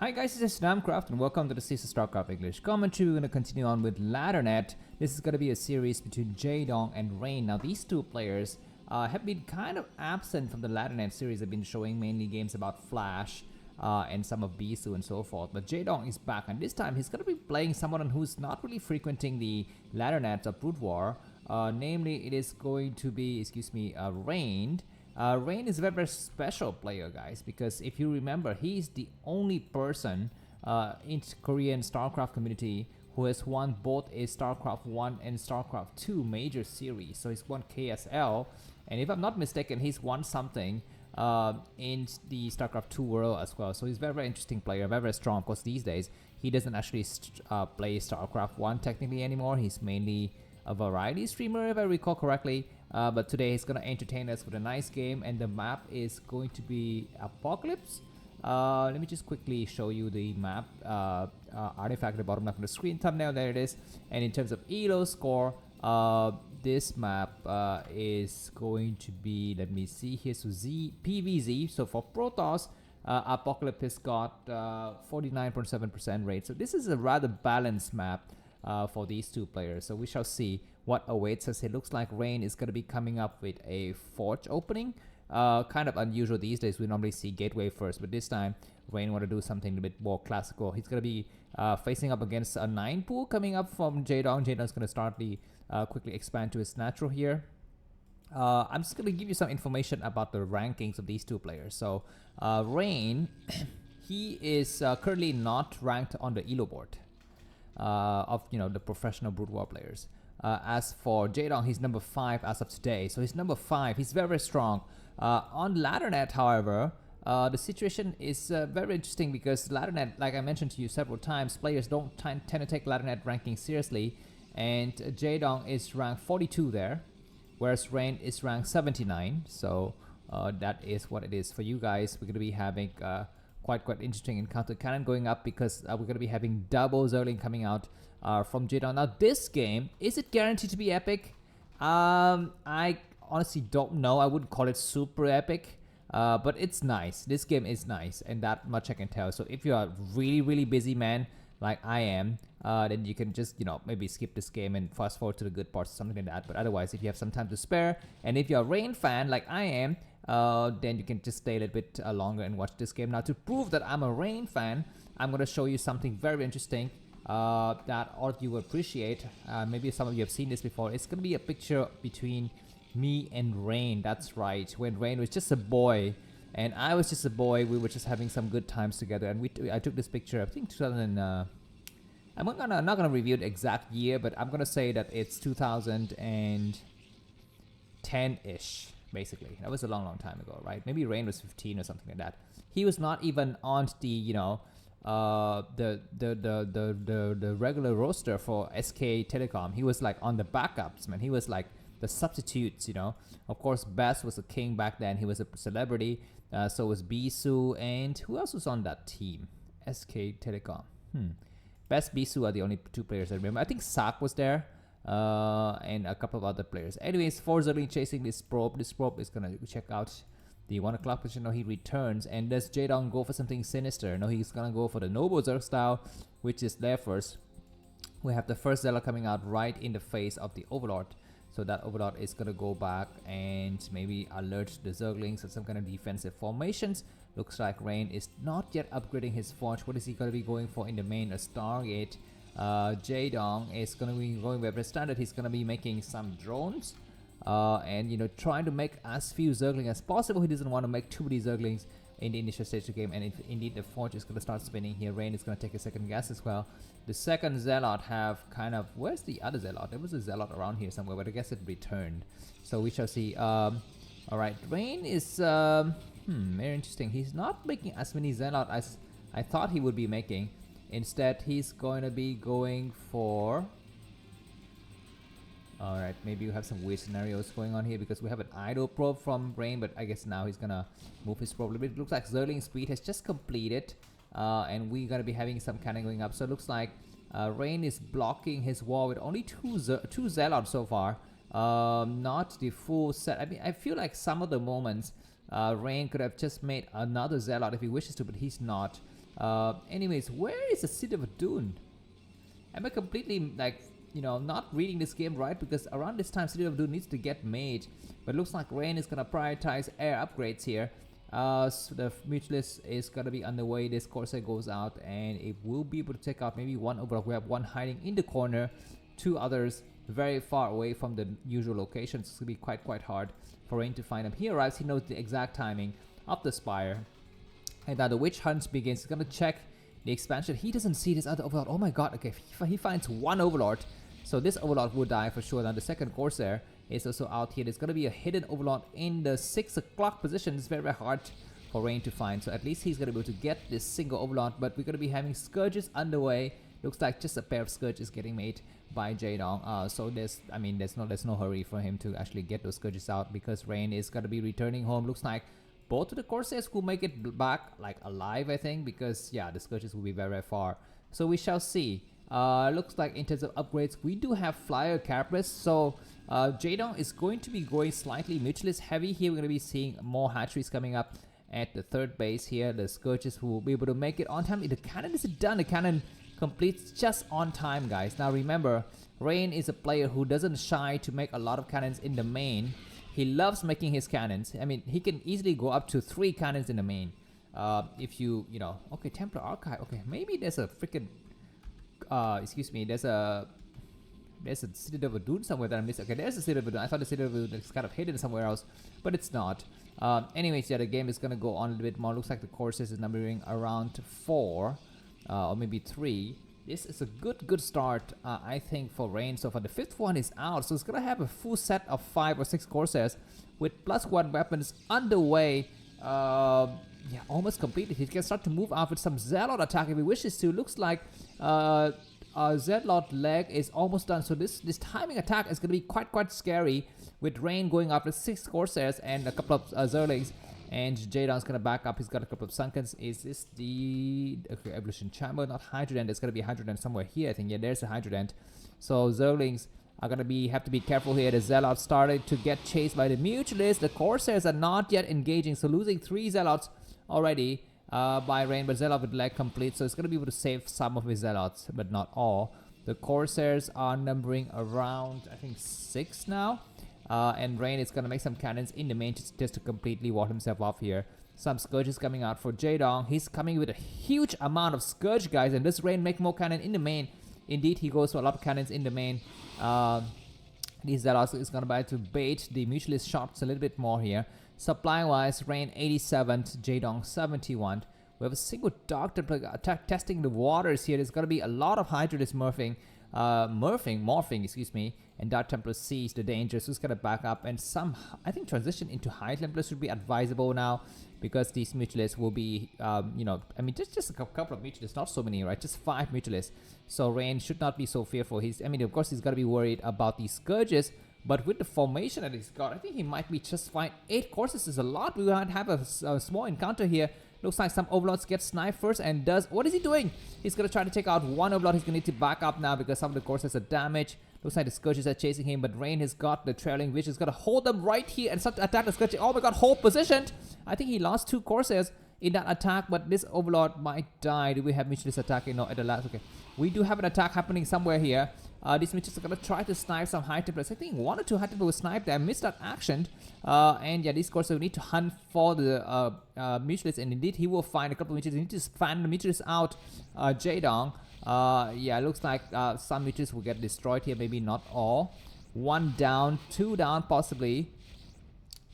Hi guys, this is namkraftvn and welcome to the Starcraft English commentary. We're going to continue on with Laddernet. This is going to be a series between Jaedong and Rain. Now these two players have been kind of absent from the Laddernet series. They've been showing mainly games about Flash and some of Bisu and so forth. But Jaedong is back, and this time he's going to be playing someone who's not really frequenting the Laddernet or Brood War. Namely, it is going to be, Rain. Rain is a very special player, guys, because if you remember, he's the only person in Korean Starcraft community who has won both a Starcraft 1 and Starcraft 2 major series. So he's won KSL, and if I'm not mistaken, he's won something in the Starcraft 2 world as well. So he's a very, very interesting player, very, very strong. Of course, these days, he doesn't actually play Starcraft 1 technically anymore. He's mainly a variety streamer, if I recall correctly. But today he's going to entertain us with a nice game, and the map is going to be Apocalypse. Let me just quickly show you the map artifact at the bottom left of the screen thumbnail. There it is. And in terms of ELO score, this map is going to be, let me see here, so PVZ. So for Protoss, Apocalypse has got 49.7% rate. So this is a rather balanced map for these two players. So we shall see what awaits us. It looks like Rain is going to be coming up with a forge opening. Kind of unusual these days. We normally see gateway first, but this time Rain want to do something a bit more classical. He's going to be facing up against a 9 pool coming up from Jaedong. Jaedong's going to start the quickly expand to his natural here. I'm just going to give you some information about the rankings of these two players. So Rain, he is currently not ranked on the ELO board of the professional Brood War players. As for Jaedong, he's number 5 as of today. So he's number 5. He's very, very strong. On Laddernet, however, the situation is very interesting because Laddernet, like I mentioned to you several times, players don't tend to take Laddernet ranking seriously. And Jaedong is ranked 42 there, whereas Rain is ranked 79. So that is what it is for you guys. We're going to be having quite interesting encounter cannon going up because we're going to be having double Zerling coming out from Jaedong. Now this game, is it guaranteed to be epic? I honestly don't know. I wouldn't call it super epic, but it's nice. This game is nice, and that much I can tell. So if you are really busy man like I am, then you can just maybe skip this game and fast forward to the good parts or something like that. But otherwise, if you have some time to spare, and if you're a Rain fan like I am, then you can just stay a little bit longer and watch this game. Now to prove that I'm a Rain fan, I'm going to show you something very interesting that all of you will appreciate. Maybe some of you have seen this before. It's going to be a picture between me and Rain. That's right, when Rain was just a boy and I was just a boy. We were just having some good times together, and I took this picture, I think 2000 I'm not gonna review the exact year, but I'm gonna say that it's 2010-ish. Basically, that was a long time ago, right? Maybe Rain was 15 or something like that. He was not even on the the regular roster for SK Telecom. He was like on the backups, man. He was like the substitutes, Of course, Best was a king back then. He was a celebrity. So was Bisu, and who else was on that team? SK Telecom. Best, Bisu are the only two players I remember. I think Sak was there. And a couple of other players. Anyways, Zerling chasing this probe. This probe is gonna check out the 1 o'clock position. No, he returns. And does Jaedong go for something sinister? No, he's gonna go for the Noble Zerg style, which is there first. We have the first Zelle coming out right in the face of the Overlord. So that Overlord is gonna go back and maybe alert the Zerglings at some kind of defensive formations. Looks like Rain is not yet upgrading his forge. What is he gonna be going for in the main? A Stargate. Jaedong is going to be going with standard. He's going to be making some drones and trying to make as few Zerglings as possible. He doesn't want to make too many Zerglings in the initial stage of the game, and if indeed the forge is going to start spinning here, Rain is going to take a second guess as well. The second Zealot have kind of, where's the other Zealot? There was a Zealot around here somewhere, but I guess it returned, so we shall see. Alright, Rain is very interesting. He's not making as many Zealot as I thought he would be making. Instead, he's going to be going for... Alright, maybe we have some weird scenarios going on here because we have an idle probe from Rain, but I guess now he's going to move his probe a little bit. It looks like Zerling Speed has just completed, and we're going to be having some cannon going up. So it looks like Rain is blocking his wall with only two Zealots so far. Not the full set. I mean, I feel like some of the moments Rain could have just made another Zealot if he wishes to, but he's not. Anyways, where is the City of Dune? Am I completely like, not reading this game right? Because around this time, City of Dune needs to get made. But looks like Rain is gonna prioritize air upgrades here. So the Mutualist is gonna be underway. This Corsair goes out and it will be able to take out maybe one overall. We have one hiding in the corner, two others very far away from the usual locations. It's gonna be quite hard for Rain to find him. He arrives, he knows the exact timing of the Spire. And now the Witch Hunt begins. He's gonna check the expansion. He doesn't see this other Overlord. Oh my god, okay, he finds one Overlord. So this Overlord will die for sure. Now the second Corsair is also out here. There's gonna be a hidden Overlord in the 6 o'clock position. It's very hard for Rain to find. So at least he's gonna be able to get this single Overlord. But we're gonna be having Scourges underway. Looks like just a pair of Scourges getting made by Jaedong. So there's no hurry for him to actually get those Scourges out because Rain is gonna be returning home. Looks like both of the Corsairs will make it back like alive, I think, because yeah, the Scourges will be very far. So we shall see. Looks like in terms of upgrades, we do have Flyer Carapace. So Jaedong is going to be going slightly Mutualist heavy here. We're going to be seeing more hatcheries coming up at the third base here. The Scourges will be able to make it on time. The cannon is done. The cannon completes just on time, guys. Now remember, Rain is a player who doesn't shy to make a lot of cannons in the main. He loves making his cannons. I mean, he can easily go up to 3 cannons in the main. If okay, Templar Archive. Okay, maybe there's a freaking, excuse me, there's a Citadel of Dune somewhere that I missed. Okay, there's a Citadel of Dune. I thought the Citadel of Dune is kind of hidden somewhere else, but it's not. Anyways, yeah, the game is gonna go on a little bit more. Looks like the courses is numbering around 4, or maybe 3. This is a good start, I think, for Rain. So far, the 5th one is out, so it's gonna have a full set of 5 or 6 Corsairs with +1 weapons underway. Yeah, almost completed. He can start to move out with some Zealot attack if he wishes to. Looks like Zealot leg is almost done. So this timing attack is gonna be quite scary with Rain going after 6 Corsairs and a couple of Zerlings. And Jaedong's gonna back up. He's got a couple of Sunkens. Is this the Evolution Chamber? Not Hydra Hunt. There's gonna be a Hydra Hunt somewhere here. I think, yeah, there's a Hydra Hunt. So Zerlings are gonna have to be careful here. The Zealots started to get chased by the Mutualists. The Corsairs are not yet engaging, so losing 3 Zealots already by Rain, but Zealot with leg complete, so it's gonna be able to save some of his Zealots, but not all. The Corsairs are numbering around, I think, 6 now. And Rain is gonna make some cannons in the main just to completely ward himself off here. Some Scourges coming out for Jaedong. He's coming with a huge amount of Scourge, guys, and does Rain make more cannon in the main? Indeed, he goes for a lot of cannons in the main. These Zealots is gonna try to bait the Mutualist shots a little bit more here. Supply wise, Rain 87, Jaedong 71. We have a single Dark Templar attack testing the waters here. There's gonna be a lot of Hydralis morphing, excuse me, and Dark Templar sees the danger, so it's gonna back up, and I think transition into High Templar should be advisable now, because these Mutualists will be, I mean, just a couple of Mutualists, not so many, right? Just 5 Mutualists. So Rain should not be so fearful. Of course, he's gotta be worried about these Scourges, but with the formation that he's got, I think he might be just fine. 8 courses is a lot. We might have a small encounter here. Looks like some Overlords get sniped first and what is he doing? He's gonna try to take out one Overlord. He's gonna need to back up now because some of the courses are damaged. Looks like the Scourges are chasing him, but Rain has got the trailing Witch. He's gonna hold them right here and start to attack the Scourges. Oh my god, hold positioned! I think he lost 2 Corsairs in that attack, but this Overlord might die. Do we have Mutualists attacking? No, at the last. Okay, we do have an attack happening somewhere here. These Mutualists are gonna try to snipe some High Templars. I think 1 or 2 High Templars will snipe them, missed that action. And yeah, these Corsairs will need to hunt for the Mutualists, and indeed he will find a couple of Mutualists. He needs to fan the Mutualists out. Jaedong. Yeah, looks like some Mutualists will get destroyed here, maybe not all. 1 down, 2 down possibly.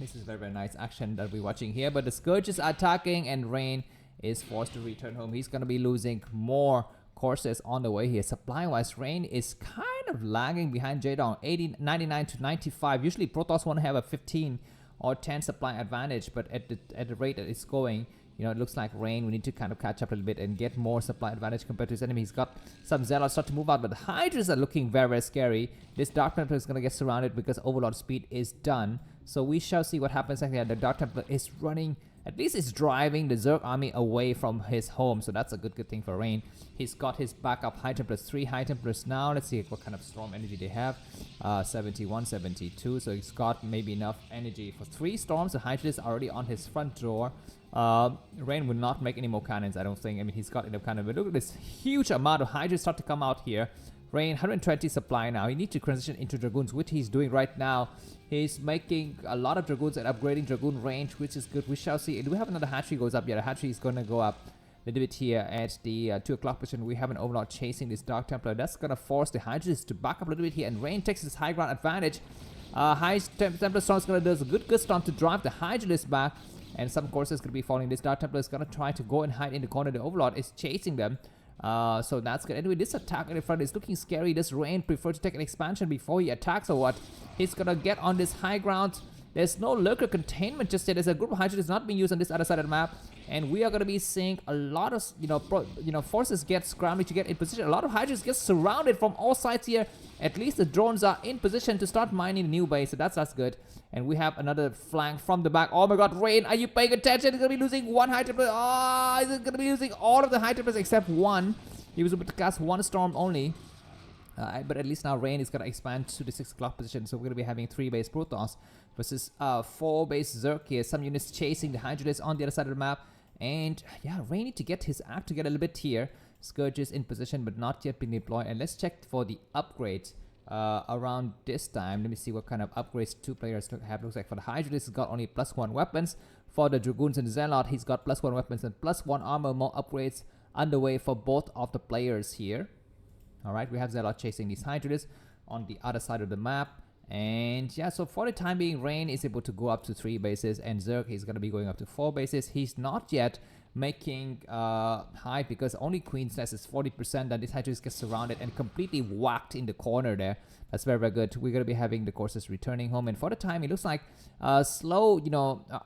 This is very nice action that we're watching here, but the Scourges are attacking and Rain is forced to return home. He's gonna be losing more Corsairs on the way here. Supply wise, Rain is kind of lagging behind Jaedong, 99 to 95. Usually Protoss want to have a 15 or 10 supply advantage, but at the rate that it's going, it looks like Rain, we need to kind of catch up a little bit and get more supply advantage compared to his enemy. He's got some Zealots start to move out, but the Hydras are looking very scary. This Dark Templar is going to get surrounded because Overlord speed is done. So we shall see what happens. Actually, the Dark Templar is running, at least it's driving the Zerg army away from his home, so that's a good thing for Rain. He's got his backup High Templars, 3 High Templars now. Let's see what kind of storm energy they have. 71, 72, so he's got maybe enough energy for 3 storms. The Hydras are already on his front door. Rain will not make any more cannons, I don't think. I mean, he's got enough cannons. But look at this huge amount of Hydra start to come out here. Rain, 120 supply now. He needs to transition into Dragoons, which he's doing right now. He's making a lot of Dragoons and upgrading Dragoon range, which is good. We shall see. Do we have another hatchery goes up? Yeah, the hatchery is going to go up a little bit here at the 2 o'clock position. We have an Overlord chasing this Dark Templar. That's going to force the Hydras to back up a little bit here. And Rain takes his high ground advantage. High Templar Storm is going to do a good storm to drive the Hydralisk back. And some courses going to be falling. This Dark Templar is going to try to go and hide in the corner. The Overlord is chasing them. So that's good. Anyway, this attack in the front is looking scary. Does Rain prefer to take an expansion before he attacks or what? He's going to get on this high ground. There's no lurker containment just yet. There's a group of Hydra that's not being used on this other side of the map. And we are going to be seeing a lot of, forces get scrambling to get in position. A lot of Hydras get surrounded from all sides here. At least the drones are in position to start mining a new base. So that's good. And we have another flank from the back. Oh my god, Rain, are you paying attention? He's going to be losing one Hydra. He's going to be losing all of the Hydra except one. He was able to cast one storm only. But at least now Rain is going to expand to the 6 o'clock position. So we're going to be having 3 base Protoss versus 4 base Zerg here. Some units chasing the Hydralisk on the other side of the map. And yeah, Rain need to get his act together a little bit here. Scourge is in position but not yet being deployed. And let's check for the upgrades around this time. Let me see what kind of upgrades 2 players have. Looks like for the Hydralisk, he's got only +1 weapons. For the Dragoons and Zealot, he's got +1 weapons and +1 armor. More upgrades underway for both of the players here. Alright, we have Zealot chasing these Hydralisks on the other side of the map. And yeah, so for the time being, Rain is able to go up to 3 bases, and Zerg is going to be going up to 4 bases. He's not yet making high because only Queen's Nest is 40%, and this Hydra gets surrounded and completely whacked in the corner there. That's very, very good. We're going to be having the courses returning home, and for the time, it looks like slow,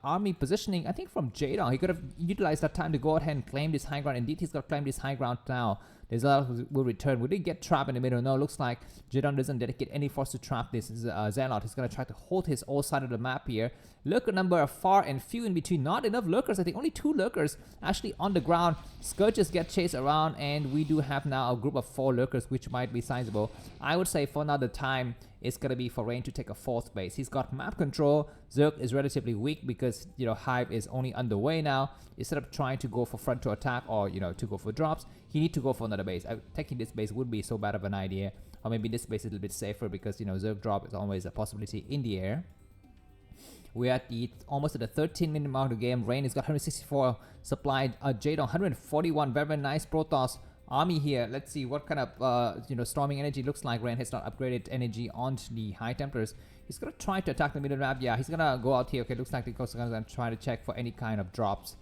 army positioning, I think from Jaedong. He could have utilized that time to go ahead and claim this high ground. Indeed, he's got to claim this high ground now. There's a lot who will return. Will they get trapped in the middle? No, looks like Jaedong doesn't dedicate any force to trap this Zealot. He's going to try to hold his own side of the map here. Lurker number are far and few in between. Not enough lurkers. I think only 2 lurkers actually on the ground. Scourges get chased around, and we do have now a group of 4 lurkers, which might be sizable. I would say for now the time is going to be for Rain to take a 4th base. He's got map control. Zerg is relatively weak because, Hive is only underway now. Instead of trying to go for front to attack or, to go for drops, he need to go for another base. Taking this base would be so bad of an idea. Or maybe this base is a little bit safer because, Zerg drop is always a possibility in the air. We're at almost at the 13-minute mark of the game. Rain has got 164 supplied. Jaedong 141. Very, very nice Protoss army here. Let's see what kind of storming energy looks like. Rain has not upgraded energy onto the High Templars. He's gonna try to attack the middle map. Yeah, he's gonna go out here. Okay, looks like the coast is gonna try to check for any kind of drops,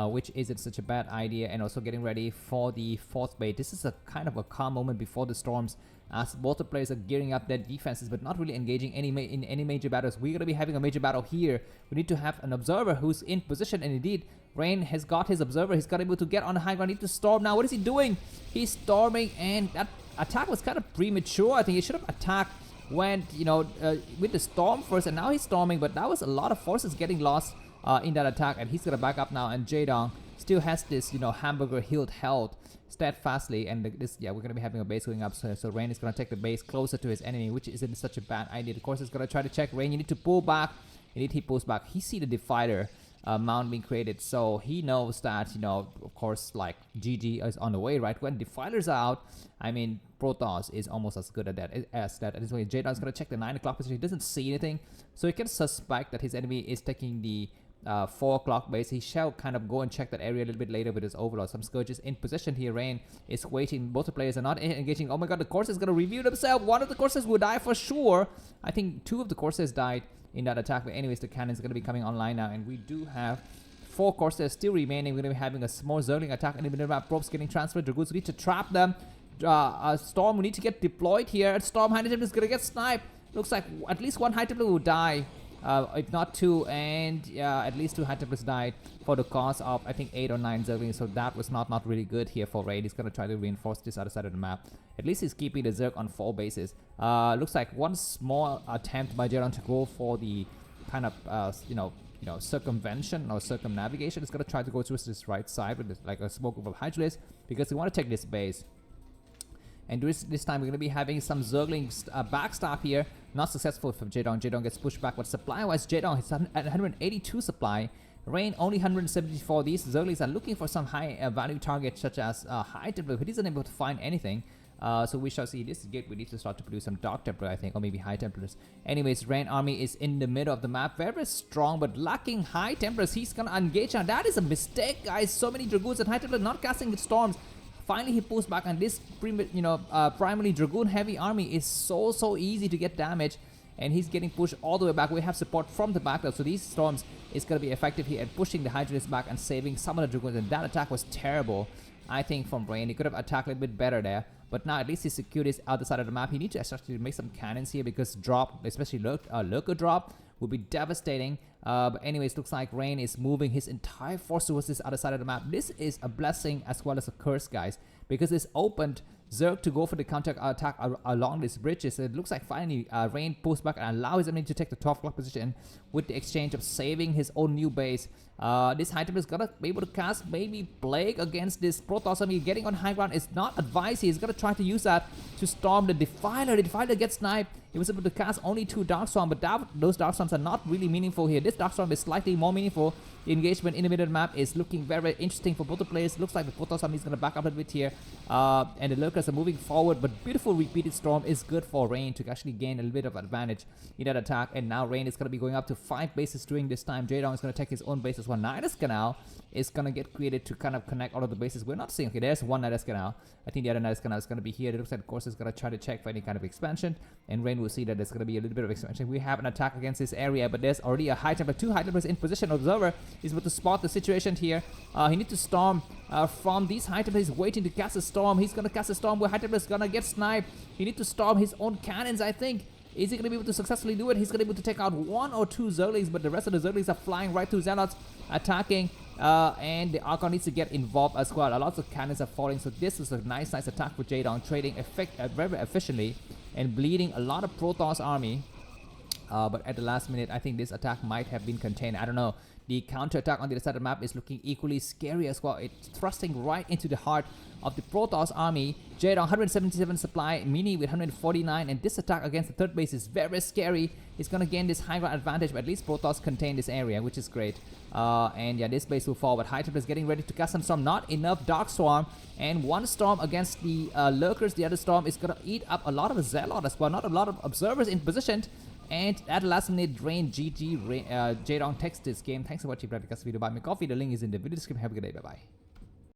which isn't such a bad idea. And also getting ready for the 4th base. This is a kind of a calm moment before the storms, as both the players are gearing up their defenses but not really engaging in any major battles. We're gonna be having a major battle here. We need to have an observer who's in position, and indeed Rain has got his observer. He's got able to get on the high ground. Need to storm now. What is he doing? He's storming, and that attack was kind of premature. I think he should have attacked when with the storm first, and now he's storming. But that was a lot of forces getting lost in that attack, and he's gonna back up now. And Jaedong still has this hamburger healed health steadfastly, and we're gonna be having a base going up. So Rain is gonna take the base closer to his enemy, which isn't such a bad idea. Of course, he's gonna try to check Rain. You need to pull back. Indeed, he pulls back. He see the Divider mount being created, so he knows that of course, like GG is on the way. Right when Defilers are out, I mean Protoss is almost as good at that as that. And this way, Jaedong is gonna check the 9 o'clock position. He doesn't see anything, so he can suspect that his enemy is taking the 4 o'clock base. He shall kind of go and check that area a little bit later with his Overlord. Some Scourges in position here. Rain is waiting. Both the players are not engaging. Oh my god, the course is going to review themselves. One of the courses will die for sure. I think 2 of the courses died in that attack. But anyways, the cannon is going to be coming online now. And we do have 4 courses still remaining. We're going to be having a small Zergling attack in the middle map. Probes getting transferred. Dragoons need to trap them. Storm will need to get deployed here. Storm High Templar is going to get sniped. Looks like at least 1 High Templar will die. If not 2, and at least 2 High Templars died for the cost of I think 8 or 9 Zerglings. So that was not really good here for Raid. He's gonna try to reinforce this other side of the map. At least he's keeping the Zerg on 4 bases. Looks like one small attempt by Jaedong to go for the kind of circumvention or circumnavigation. He's gonna try to go through this right side with like a small group of Hydralisks because they want to take this base. And this time we're going to be having some Zerglings backstab here. Not successful from Jaedong. Jaedong gets pushed back, but supply-wise, Jaedong is at 182 supply. Rain only 174. These Zerglies are looking for some high value targets such as High Templar. He isn't able to find anything. So we shall see. This gate we need to start to produce some Dark Templar, I think, or maybe High Templars. Anyways, Rain army is in the middle of the map, very strong, but lacking High Templars. He's gonna engage now. That is a mistake, guys. So many Dragoons and High Templars not casting with storms. Finally, he pulls back, and this primarily Dragoon heavy army is so easy to get damage, and he's getting pushed all the way back. We have support from the back, so these storms is gonna be effective here at pushing the Hydras back and saving some of the Dragoons. And that attack was terrible, I think, from Rain. He could have attacked a little bit better there. But now at least he secured his other side of the map. He needs to actually make some cannons here because drop, especially lurker drop, will be devastating. But anyways, looks like Rain is moving his entire force towards this other side of the map. This is a blessing as well as a curse, guys, because it's opened Zerg to go for the counter attack along these bridges. So it looks like finally Rain pulls back and allows his enemy to take the 12 o'clock position with the exchange of saving his own new base. This High Templar is gonna be able to cast maybe Plague against this Protoss army. Getting on high ground is not advised. He's gonna try to use that to storm the Defiler. The Defiler gets sniped. He was able to cast only 2 Dark Storm, but those Dark Storms are not really meaningful here. This Dark Storm is slightly more meaningful. The engagement in the middle map is looking very interesting for both the players. Looks like the Protoss army is going to back up a bit here. And the Lurkers are moving forward, but beautiful repeated storm is good for Rain to actually gain a little bit of advantage in that attack. And now Rain is going to be going up to 5 bases during this time. Jaedong is going to take his own base as well. Nidus Canal is going to get created to kind of connect all of the bases. We're not seeing, okay, there's one Nidus Canal. I think the other Nidus Canal is going to be here. It looks like, of course, it's going to try to check for any kind of expansion. And Rain will see that there's going to be a little bit of expansion. We have an attack against this area, but there's already a High Templar, 2 High Templars in position. Observer is able to spot the situation here. He needs to storm from these High Templars. He's waiting to cast a storm. He's going to cast a storm where High Templar is going to get sniped. He needs to storm his own cannons, I think. Is he going to be able to successfully do it? He's going to be able to take out 1 or 2 Zerglings, but the rest of the Zerglings are flying right through Zealots, attacking, and the Archon needs to get involved as well. A lot of cannons are falling, so this is a nice attack for Jaedong, trading very efficiently and bleeding a lot of Protoss army. But at the last minute, I think this attack might have been contained. I don't know. The counter attack on the other side of the map is looking equally scary as well. It's thrusting right into the heart of the Protoss army. Jaedong 177 supply, Mini with 149, and this attack against the third base is very scary. He's gonna gain this high ground advantage, but at least Protoss contain this area, which is great. And yeah, this base will fall, but High Templar is getting ready to cast some storm. Not enough Dark Storm, and 1 storm against the Lurkers. The other storm is gonna eat up a lot of Zealot as well. Not a lot of observers in position. And at the last minute, Drain GG, Jaedong takes this game. Thanks for watching. If you like this video, buy me coffee. The link is in the video description. Have a good day. Bye bye.